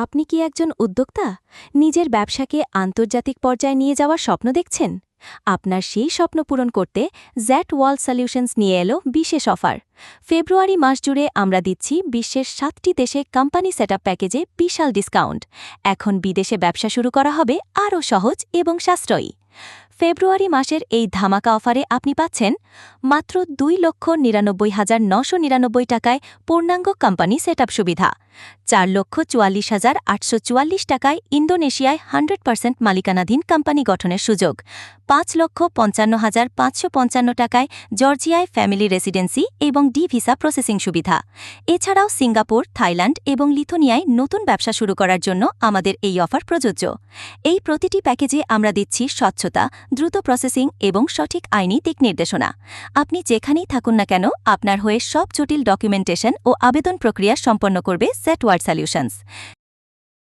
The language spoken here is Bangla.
আপনি কি একজন উদ্যোক্তা নিজের ব্যবসাকে আন্তর্জাতিক পর্যায়ে নিয়ে যাওয়ার স্বপ্ন দেখছেন? আপনার সেই স্বপ্ন পূরণ করতে জ্যাট ওয়ার্ল্ড সলিউশনস নিয়ে এলো বিশেষ অফার। ফেব্রুয়ারি মাস জুড়ে আমরা দিচ্ছি বিশ্বের 7টি দেশে কোম্পানি সেটআপ প্যাকেজে বিশাল ডিসকাউন্ট। এখন বিদেশে ব্যবসা শুরু করা হবে আরও সহজ এবং সাশ্রয়ী। ফেব্রুয়ারি মাসের এই ধামাকা অফারে আপনি পাচ্ছেন মাত্র 2,99,999 টাকায় পূর্ণাঙ্গ কোম্পানি সেটআপ সুবিধা, 4,44,844 টাকায় ইন্দোনেশিয়ায় 100% মালিকানাধীন কোম্পানি গঠনের সুযোগ, 5,55,555 টাকায় জর্জিয়ায় ফ্যামিলি রেসিডেন্সি এবং ডি ভিসা প্রসেসিং সুবিধা। এছাড়াও সিঙ্গাপুর, থাইল্যান্ড এবং লিথুনিয়ায় নতুন ব্যবসা শুরু করার জন্য আমাদের এই অফার প্রযোজ্য। এই প্রতিটি প্যাকেজে আমরা দিচ্ছি স্বচ্ছতা, দ্রুত প্রসেসিং এবং সঠিক আইনি দিক নির্দেশনা। আপনি যেখানেই থাকুন না কেন, আপনার হয়ে সব জটিল ডকুমেন্টেশন ও আবেদন প্রক্রিয়া সম্পন্ন করবে জ্যাট ওয়ার্ল্ড সলিউশনস।